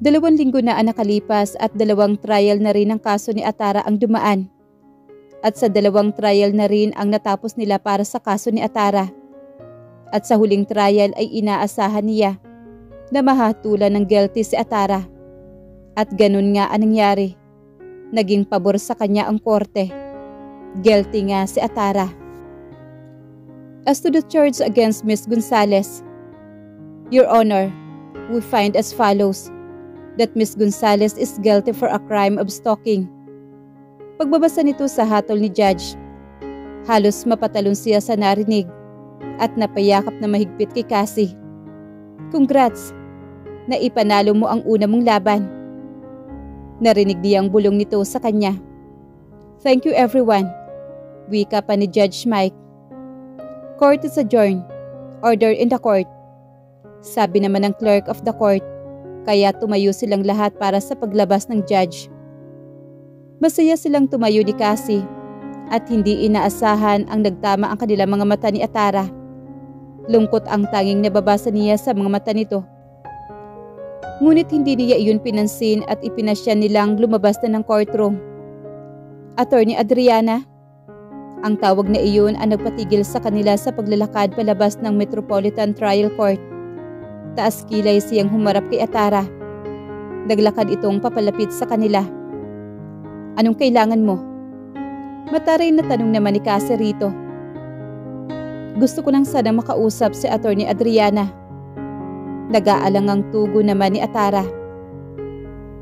2 linggo na ang nakalipas at 2 trial na rin ang kaso ni Atara ang dumaan. At sa 2 trial na rin ang natapos nila para sa kaso ni Atara. At sa huling trial ay inaasahan niya na mahatulan ng guilty si Atara. At ganun nga ang nangyari. Naging pabor sa kanya ang korte. Guilty nga si Atara. As to the charge against Miss Gonzales, Your Honor, we find as follows that Miss Gonzales is guilty for a crime of stalking. Pagbabasa nito sa hatol ni Judge, halos mapatalon siya sa narinig at napayakap na mahigpit kay Cassie. Congrats! Naipanalo mo ang una mong laban. Narinig niyang bulong nito sa kanya. Thank you everyone. Wika pa ni Judge Mike. Court is adjourned. Order in the court. Sabi naman ng clerk of the court, kaya tumayo silang lahat para sa paglabas ng judge. Masaya silang tumayo ni Cassie at hindi inaasahan ang nagtama ang kanilang mga mata ni Atara. Lungkot ang tanging nababasa niya sa mga mata nito. Ngunit hindi niya iyon pinansin at ipinasya nilang lumabas na ng courtroom. Attorney Adriana, ang tawag na iyon ang nagpatigil sa kanila sa paglalakad palabas ng Metropolitan Trial Court. Taas kilay siyang humarap kay Atara. Naglakad itong papalapit sa kanila. Anong kailangan mo? Mataray na tanong naman ni Cassie rito. Gusto ko lang sana makausap si Attorney Adriana. Nag-aalangang tugo naman ni Atara.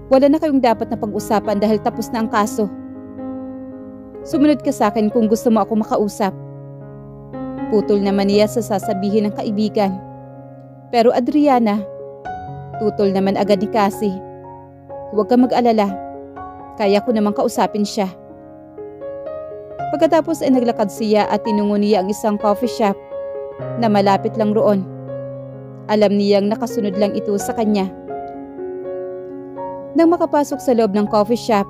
Wala na kayong dapat na pag-usapan dahil tapos na ang kaso. Sumunod ka sa akin kung gusto mo ako makausap. Putol naman niya sa sasabihin ng kaibigan. Pero Adriana, tutol naman agad ni Cassie. Huwag kang mag-alala. Kaya ko namang kausapin siya. Pagkatapos ay naglakad siya at tinungo niya ang isang coffee shop na malapit lang roon. Alam niyang nakasunod lang ito sa kanya. Nang makapasok sa loob ng coffee shop,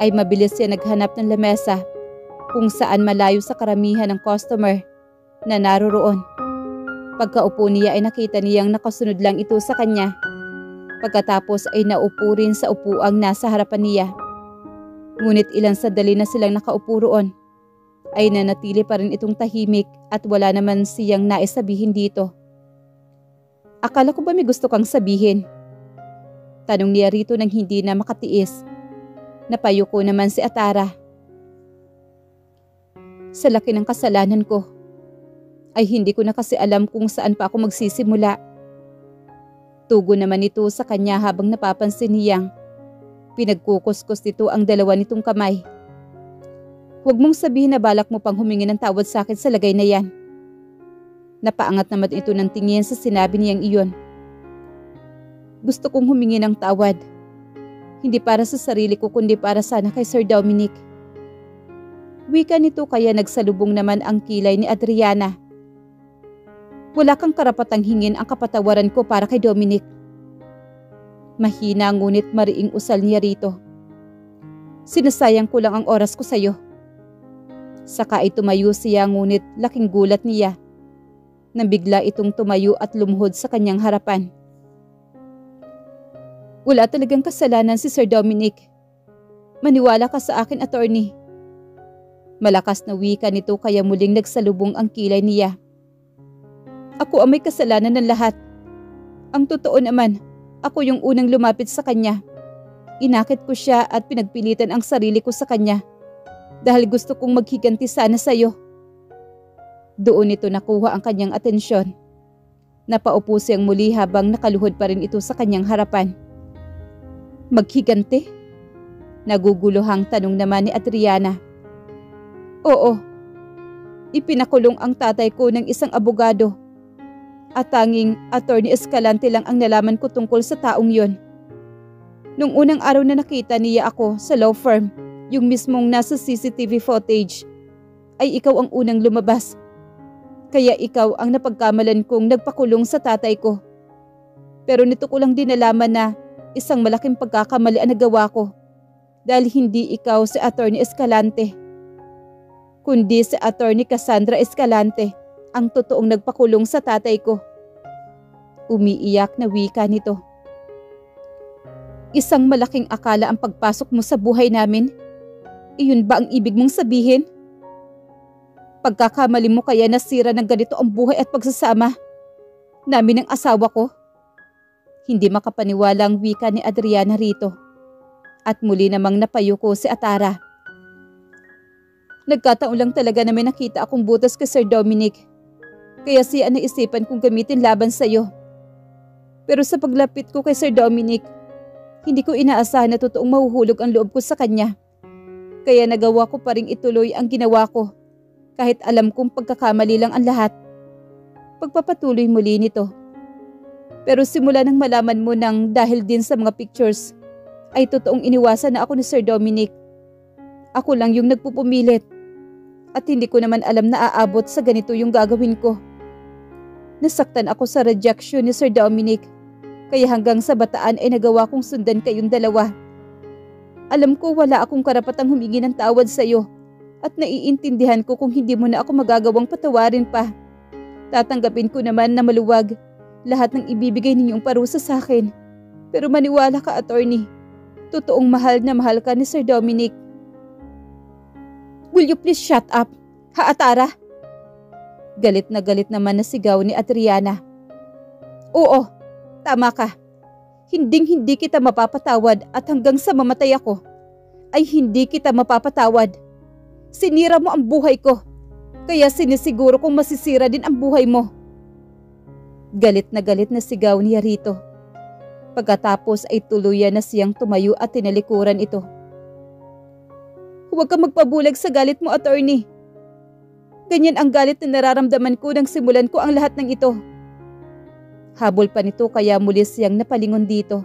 ay mabilis siya naghanap ng lamesa kung saan malayo sa karamihan ng customer na naroroon. Pagkaupo niya ay nakita niyang nakasunod lang ito sa kanya. Pagkatapos ay naupo rin sa upuang nasa harapan niya. Ngunit ilang sandali na silang nakaupo roon, ay nanatili pa rin itong tahimik at wala naman siyang nais sabihin dito. Akala ko ba may gusto kang sabihin? Tanong niya rito nang hindi na makatiis. Napayuko naman si Atara. Sa laki ng kasalanan ko, ay hindi ko na kasi alam kung saan pa ako magsisimula. Tugo naman ito sa kanya habang napapansin niyang pinagkukuskus nito ang dalawa nitong kamay. Huwag mong sabihin na balak mo pang humingi ng tawad sa akin sa lagay na yan. Napaangat naman ito ng tingin sa sinabi niyang iyon. Gusto kong humingi ng tawad. Hindi para sa sarili ko kundi para sana kay Sir Dominic. Wika nito kaya nagsalubong naman ang kilay ni Adriana. Wala kang karapatang hingin ang kapatawaran ko para kay Dominic. Mahina ngunit mariing usal niya rito. Sinasayang ko lang ang oras ko sa'yo. Saka ay tumayo siya ngunit laking gulat niya nang bigla itong tumayo at lumuhod sa kanyang harapan. Wala talagang kasalanan si Sir Dominic. Maniwala ka sa akin, attorney. Malakas na wika nito kaya muling nagsalubong ang kilay niya. Ako ang may kasalanan ng lahat. Ang totoo naman, ako yung unang lumapit sa kanya. Inakit ko siya at pinagpilitan ang sarili ko sa kanya dahil gusto kong maghiganti sana sa'yo. Doon ito nakuha ang kanyang atensyon. Napaupo siyang muli habang nakaluhod pa rin ito sa kanyang harapan. Maghiganti? Naguguluhang tanong naman ni Adriana. Oo. Ipinakulong ang tatay ko ng isang abogado. At tanging Attorney Escalante lang ang nalaman ko tungkol sa taong yon. Nung unang araw na nakita niya ako sa law firm, yung mismong nasa CCTV footage, ay ikaw ang unang lumabas. Kaya ikaw ang napagkamalan kong nagpakulong sa tatay ko. Pero nito ko lang din nalaman na isang malaking pagkakamali ang nagawa ko dahil hindi ikaw si Attorney Escalante, kundi si Attorney Cassandra Escalante ang totoong nagpakulong sa tatay ko. Umiiyak na wika nito. Isang malaking akala ang pagpasok mo sa buhay namin? Iyon ba ang ibig mong sabihin? Pagkakamali mo kaya nasira ng ganito ang buhay at pagsasama namin ng asawa ko? Hindi makapaniwala ang wika ni Adriana rito. At muli namang napayuko si Atara. Nagkataon lang talaga na may nakita akong butas kay Sir Dominic. Kaya siya naisipan kong gamitin laban sa'yo. Pero sa paglapit ko kay Sir Dominic, hindi ko inaasahan na totoong mahuhulog ang loob ko sa kanya. Kaya nagawa ko pa ring ituloy ang ginawa ko. Kahit alam kong pagkakamali lang ang lahat. Pagpapatuloy muli nito. Pero simula nang malaman mo nang dahil din sa mga pictures, ay totoong iniwasan na ako ni Sir Dominic. Ako lang yung nagpupumilit. At hindi ko naman alam na aabot sa ganito yung gagawin ko. Nasaktan ako sa rejection ni Sir Dominic. Kaya hanggang sa bataan ay nagawa kong sundan kayong dalawa. Alam ko wala akong karapatang humingi ng tawad sa iyo. At naiintindihan ko kung hindi mo na ako magagawang patawarin pa. Tatanggapin ko naman na maluwag lahat ng ibibigay ninyong parusa sa akin. Pero maniwala ka, attorney. Totoong mahal na mahal ka ni Sir Dominic. Will you please shut up, ha Atara? Galit naman na sigaw ni Adriana. Oo, tama ka. Hinding-hindi kita mapapatawad at hanggang sa mamatay ako, ay hindi kita mapapatawad. Sinira mo ang buhay ko, kaya sinisiguro kong masisira din ang buhay mo. Galit na sigaw niya rito. Pagkatapos ay tuluyan na siyang tumayo at tinalikuran ito. Huwag kang magpabulag sa galit mo, attorney. Ganyan ang galit na nararamdaman ko nang simulan ko ang lahat ng ito. Habol pa nito kaya muli siyang napalingon dito.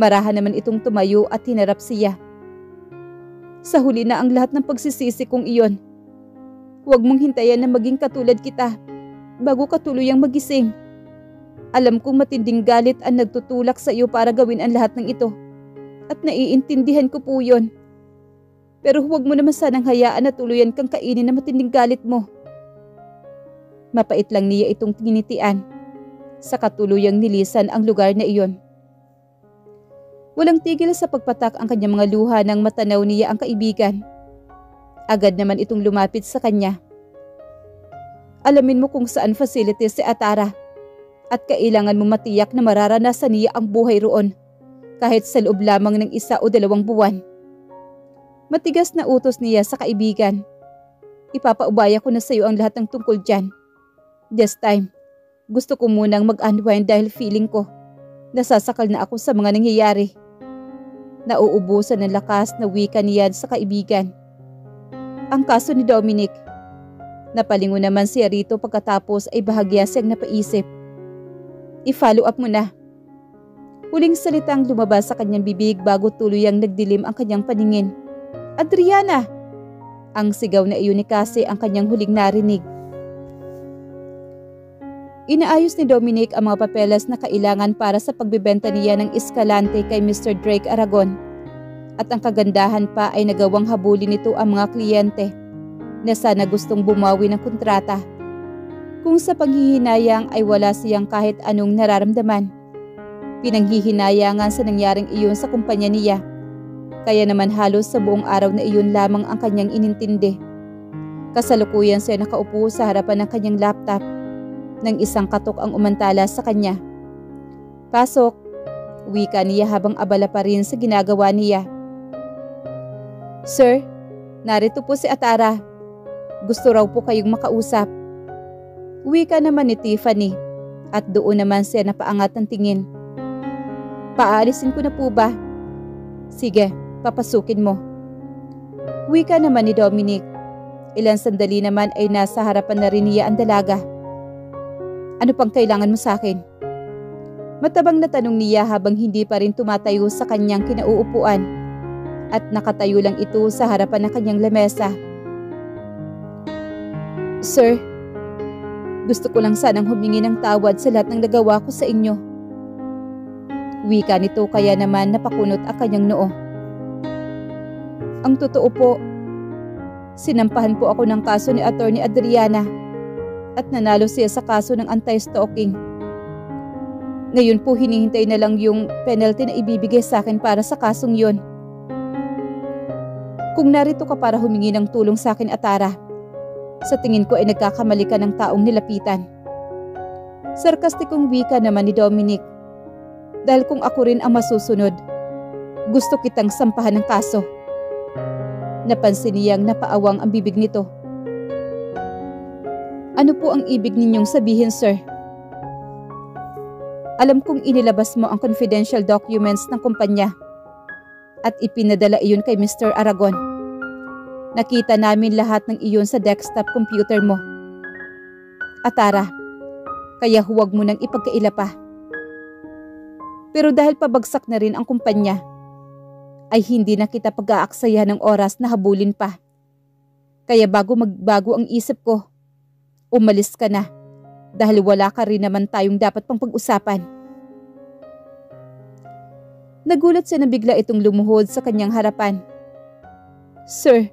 Marahan naman itong tumayo at hinarap siya. Sa huli na ang lahat ng pagsisisi kong iyon. Huwag mong hintayan na maging katulad kita bago ka tuluyang magising. Alam kong matinding galit ang nagtutulak sa iyo para gawin ang lahat ng ito. At naiintindihan ko po yun. Pero huwag mo naman sanang hayaan na tuluyan kang kainin na matinding galit mo. Mapait lang niya itong tinitian. Sa katuluyang nilisan ang lugar na iyon. Walang tigil sa pagpatak ang kanyang mga luha nang matanaw niya ang kaibigan. Agad naman itong lumapit sa kanya. Alamin mo kung saan facility si Atara. At kailangan mo matiyak na mararanasan niya ang buhay roon kahit sa loob lamang ng 1 o 2 buwan. Matigas na utos niya sa kaibigan. Ipapaubaya ko na sa iyo ang lahat ng tungkol dyan. This time, gusto ko munang mag-unwind dahil feeling ko nasasakal na ako sa mga nangyayari. Nauubusan ng lakas na wika niya sa kaibigan. Ang kaso ni Dominic. Napalingon naman siya rito pagkatapos ay bahagya siyang napaisip. I-follow up mo na. Huling salitang lumabas sa kanyang bibig bago tuluyang nagdilim ang kanyang paningin. Adriana! Ang sigaw na iyon ni Cassie ang kanyang huling narinig. Inaayos ni Dominic ang mga papeles na kailangan para sa pagbibenta niya ng Escalante kay Mr. Drake Aragon. At ang kagandahan pa ay nagawang habulin nito ang mga kliyente na sana gustong bumawi ng kontrata. Kung sa panghihinayang ay wala siyang kahit anong nararamdaman. Pinanghihinayangan sa nangyaring iyon sa kumpanya niya. Kaya naman halos sa buong araw na iyon lamang ang kanyang inintindi. Kasalukuyan siya nakaupo sa harapan ng kanyang laptop nang isang katok ang umantala sa kanya. Pasok, wika niya habang abala pa rin sa ginagawa niya. Sir, narito po si Atara. Gusto raw po kayong makausap. Wika naman ni Tiffany at doon naman siya napaangat ng tingin. Paalisin ko na po ba? Sige, papasukin mo. Wika naman ni Dominic. Ilang sandali naman ay nasa harapan na rin niya ang dalaga. Ano pang kailangan mo sa akin? Matabang na tanong niya habang hindi pa rin tumatayo sa kanyang kinauupuan at nakatayo lang ito sa harapan ng kanyang lamesa. Sir, gusto ko lang sanang humingi ng tawad sa lahat ng nagawa ko sa inyo. Wika nito kaya naman napakunot ang kanyang noo. Ang totoo po, sinampahan po ako ng kaso ni Attorney Adriana at nanalo siya sa kaso ng anti-stalking. Ngayon po hinihintay na lang yung penalty na ibibigay sa akin para sa kasong yon. Kung narito ka para humingi ng tulong sa akin, Atara, sa tingin ko ay nagkakamali ka ng taong nilapitan. Sarkastikong wika naman ni Dominic. Dahil kung ako rin ang masusunod, gusto kitang sampahan ng kaso. Napansin niyang napaawang ang bibig nito. Ano po ang ibig ninyong sabihin, sir? Alam kong inilabas mo ang confidential documents ng kumpanya at ipinadala iyon kay Mr. Aragon. Nakita namin lahat ng iyon sa desktop computer mo. Atara, kaya huwag mo nang ipagkaila pa. Pero dahil pabagsak na rin ang kumpanya, ay hindi na kita pag-aaksaya ng oras na habulin pa. Kaya bago magbago ang isip ko, umalis ka na dahil wala ka rin naman tayong dapat pang pag-usapan. Nagulat siya na bigla itong lumuhod sa kanyang harapan. Sir,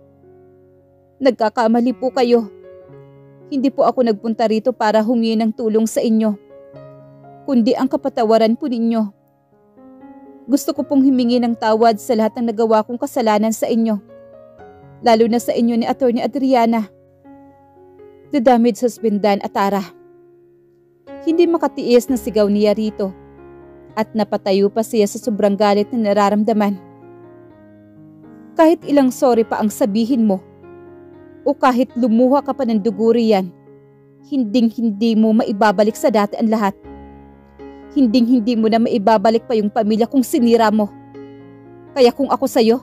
nagkakamali po kayo. Hindi po ako nagpunta rito para humingi ng tulong sa inyo, kundi ang kapatawaran po ninyo. Gusto ko pong humingi ng tawad sa lahat ng nagawa kong kasalanan sa inyo, lalo na sa inyo ni Attorney Adriana. The damage has been done, Atara. Hindi makatiis na sigaw niya rito at napatayo pa siya sa sobrang galit na nararamdaman. Kahit ilang sorry pa ang sabihin mo o kahit lumuha ka pa ng dugo riyan, hinding-hindi mo maibabalik sa dati ang lahat. Hinding-hindi mo na maibabalik pa yung pamilya kung sinira mo. Kaya kung ako sa'yo,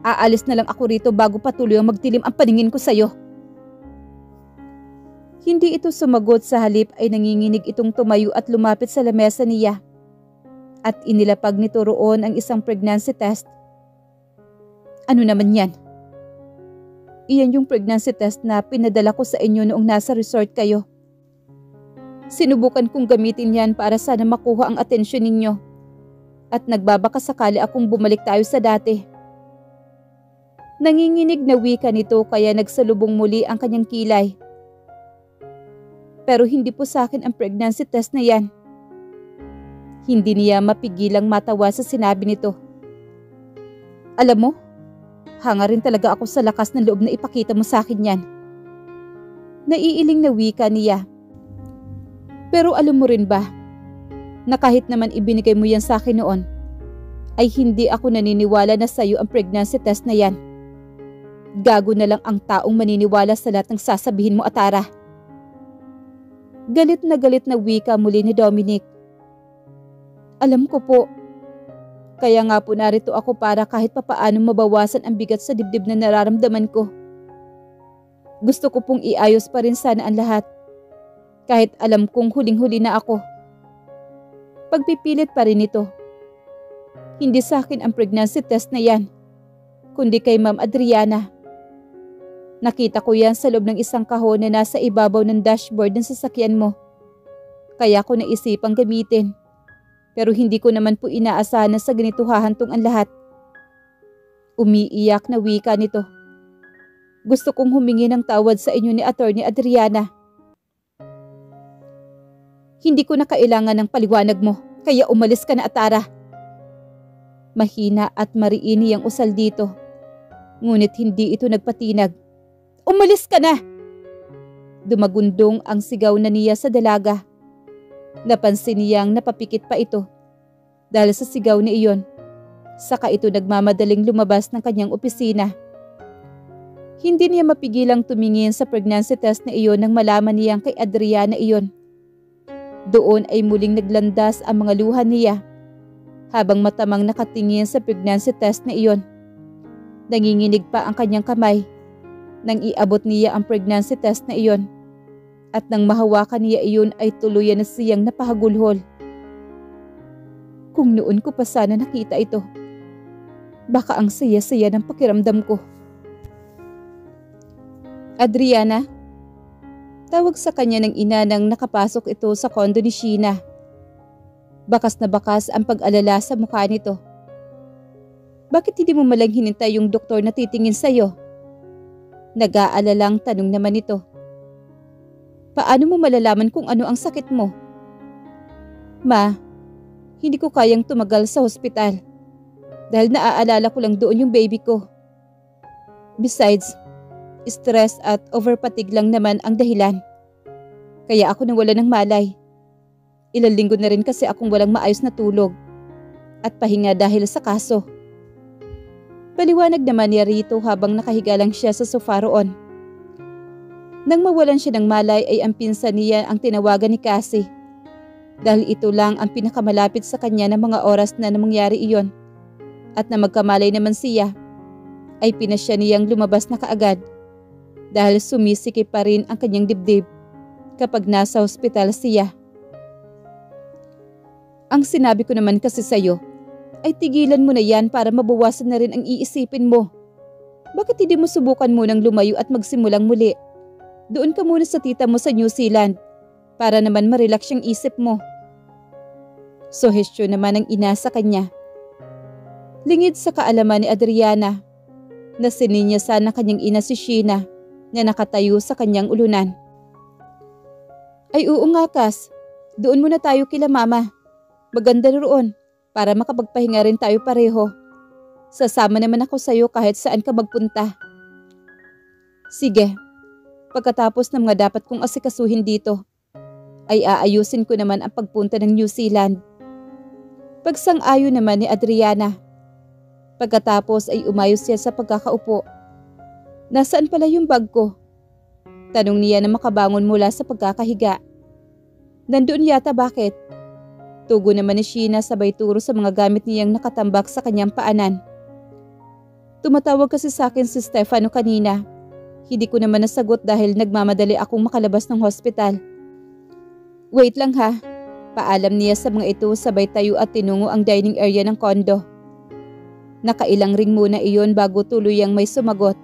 aalis na lang ako rito bago patuloy ang magdilim ang paningin ko sa'yo. Hindi ito sumagot, sa halip ay nanginginig itong tumayo at lumapit sa lamesa niya. At inilapag nito roon ang isang pregnancy test. Ano naman yan? Iyan yung pregnancy test na pinadala ko sa inyo noong nasa resort kayo. Sinubukan kong gamitin yan para sana makuha ang atensyon ninyo. At nagbabaka sakali akong bumalik tayo sa dati. Nanginginig na wika nito kaya nagsalubong muli ang kanyang kilay. Pero hindi po sa akin ang pregnancy test na yan. Hindi niya mapigilang matawa sa sinabi nito. Alam mo, hanga rin talaga ako sa lakas ng loob na ipakita mo sa akin yan. Naiiling na wika niya. Pero alam mo rin ba, na kahit naman ibinigay mo yan sa akin noon, ay hindi ako naniniwala na sa'yo ang pregnancy test na yan. Gago na lang ang taong maniniwala sa lahat ng sasabihin mo, Atara. Galit na wika muli ni Dominic. Alam ko po. Kaya nga po narito ako para kahit papaano mabawasan ang bigat sa dibdib na nararamdaman ko. Gusto ko pong iayos pa rin sana ang lahat. Kahit alam kong huling-huli na ako. Pagpipilit pa rin ito. Hindi sa akin ang pregnancy test na yan, kundi kay Ma'am Adriana. Nakita ko yan sa loob ng isang kahon na nasa ibabaw ng dashboard ng sasakyan mo. Kaya ko naisipang gamitin. Pero hindi ko naman po inaasahan na sa ganito hahantong ang lahat. Umiiyak na wika nito. Gusto kong humingi ng tawad sa inyo ni Attorney Adriana. Hindi ko na kailangan ng paliwanag mo, kaya umalis ka na, Atara. Mahina at mariini ang usal dito. Ngunit hindi ito nagpatinag. Umalis ka na! Dumagundong ang sigaw na niya sa dalaga. Napansin niyang napapikit pa ito. Dahil sa sigaw na iyon, saka ito nagmamadaling lumabas ng kanyang opisina. Hindi niya mapigilang tumingin sa pregnancy test na iyon nang malaman niyang kay Adriana iyon. Doon ay muling naglandas ang mga luha niya habang matamang nakatingin sa pregnancy test na iyon. Nanginginig pa ang kanyang kamay nang iabot niya ang pregnancy test na iyon at nang mahawakan niya iyon ay tuluyan na siyang napahagulhol. Kung noon ko pa sana nakita ito, baka ang saya-saya ng pakiramdam ko. Adriana, tawag sa kanya ng ina nang nakapasok ito sa kondo ni Sheena. Bakas na bakas ang pag-alala sa mukha nito. Bakit hindi mo malang hinintay yung doktor na titingin sa'yo? Nag-aalalang tanong naman ito. Paano mo malalaman kung ano ang sakit mo? Ma, Hindi ko kayang tumagal sa hospital dahil naaalala ko lang doon yung baby ko. Besides, stress at overfatigue lang naman ang dahilan. Kaya ako nawala ng malay. Ilang linggo na rin kasi akong walang maayos na tulog at pahinga dahil sa kaso. Paliwanag naman niya rito habang nakahiga lang siya sa sofa roon. Nang mawalan siya ng malay ay ang pinsan niya ang tinawagan ni Cassie. Dahil ito lang ang pinakamalapit sa kanya ng mga oras na mangyari iyon. At na magkamalay naman siya, ay pinasya niyang lumabas na kaagad. Dahil sumisikip pa rin ang kanyang dibdib kapag nasa hospital siya. Ang sinabi ko naman kasi sa'yo, ay tigilan mo na yan para mabawasan na rin ang iisipin mo. Bakit hindi mo subukan munang lumayo at magsimulang muli? Doon ka muna sa tita mo sa New Zealand para naman marelax yung isip mo. Suhestyon naman ang ina sa kanya. Lingid sa kaalaman ni Adriana na sininyasan ng kanyang ina si Sheena na nakatayo sa kanyang ulunan. Ay oo nga Kas, doon muna tayo kila mama. Maganda roon para makapagpahinga rin tayo pareho. Sasama naman ako sa'yo kahit saan ka magpunta. Sige, pagkatapos ng mga dapat kong asikasuhin dito, ay aayusin ko naman ang pagpunta ng New Zealand. Pagsang-ayon naman ni Adriana. Pagkatapos ay umayos siya sa pagkakaupo. Nasaan pala yung bag ko? Tanong niya na makabangon mula sa pagkakahiga. Nandoon yata, bakit? Tugo naman ni Sheena sabay turo sa mga gamit niyang nakatambak sa kanyang paanan. Tumatawag kasi sa akin si Stefano kanina. Hindi ko naman nasagot dahil nagmamadali akong makalabas ng hospital. Wait lang ha. Paalam niya sa mga ito sabay tayo at tinungo ang dining area ng kondo. Nakailang ring muna iyon bago tuluyang may sumagot.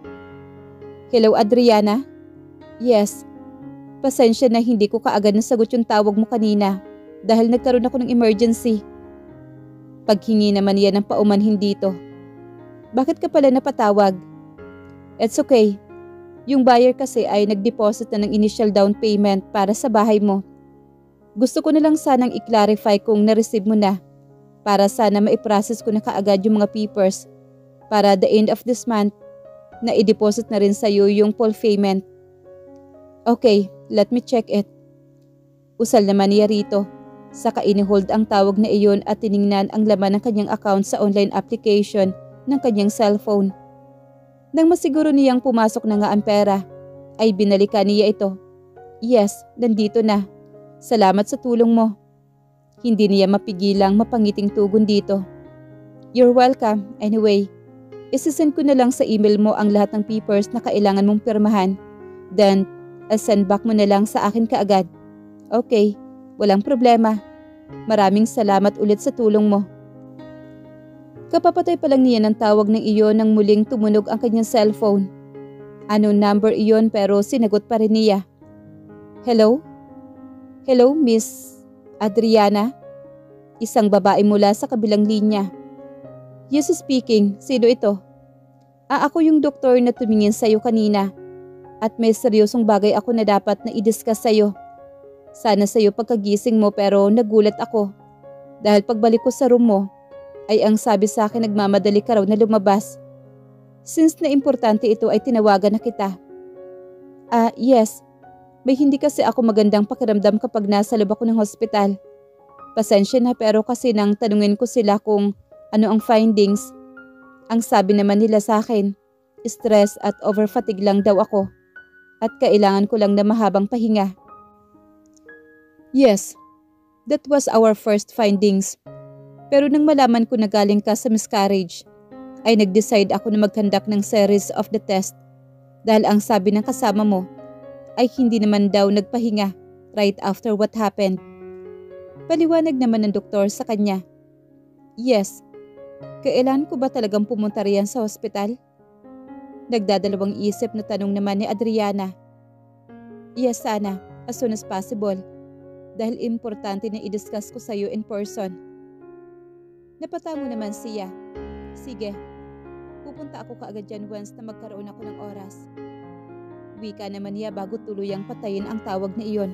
Hello Adriana? Yes. Pasensya na hindi ko kaagad nasagot yung tawag mo kanina. Dahil nagkaroon ako ng emergency. Paghingi naman niya ng paumanhin dito. Bakit ka pala napatawag? It's okay. Yung buyer kasi ay nag-deposit na ng initial down payment para sa bahay mo. Gusto ko na lang sanang i-clarify kung na-receive mo na. Para sana ma-process ko na kaagad yung mga papers. Para the end of this month, na i-deposit na rin sa'yo yung full payment. Okay, let me check it. Usal naman niya rito. Saka inihold ang tawag na iyon at tiningnan ang laman ng kanyang account sa online application ng kanyang cellphone. Nang masiguro niyang pumasok na nga ang pera, ay binalikan niya ito. Yes, nandito na. Salamat sa tulong mo. Hindi niya mapigilang mapangiting tugon dito. You're welcome. Anyway, isisend ko na lang sa email mo ang lahat ng papers na kailangan mong pirmahan. Then, I'll send back mo na lang sa akin kaagad. Okay. Walang problema. Maraming salamat ulit sa tulong mo. Kapapatay pa lang niya ng tawag ng iyon nang muling tumunog ang kanyang cellphone. Anong number iyon pero sinagot pa rin niya. Hello? Hello, Miss Adriana? Isang babae mula sa kabilang linya. Yes, speaking. Sino ito? Ako yung doktor na tumingin sa'yo kanina. At may seryosong bagay ako na dapat na i-discuss sa'yo. Sana sa'yo pagkagising mo pero nagulat ako. Dahil pagbalik ko sa room mo, ay ang sabi sa akin nagmamadali ka raw na lumabas. Since na importante ito ay tinawagan na kita. Yes. May hindi kasi ako magandang pakiramdam kapag nasa loob ako ng hospital. Pasensya na pero kasi nang tanungin ko sila kung ano ang findings. Ang sabi naman nila sa akin, stress at overfatigue lang daw ako. At kailangan ko lang na mahabang pahinga. Yes, that was our first findings. Pero nang malaman ko na galing ka sa miscarriage, ay nag-decide ako na mag-conduct ng series of the test dahil ang sabi ng kasama mo ay hindi naman daw nagpahinga right after what happened. Paliwanag naman ng doktor sa kanya. Yes, kailan ko ba talagang pumunta riyan sa hospital? Nagdadalawang isip na tanong naman ni Adriana. Yes, sana, as soon as possible. Dahil importante na i-discuss ko sa iyo in person. Napatamo naman siya. Sige, pupunta ako kaagad dyan once na magkaroon ako ng oras. Wika naman niya bago tuluyang patayin ang tawag na iyon.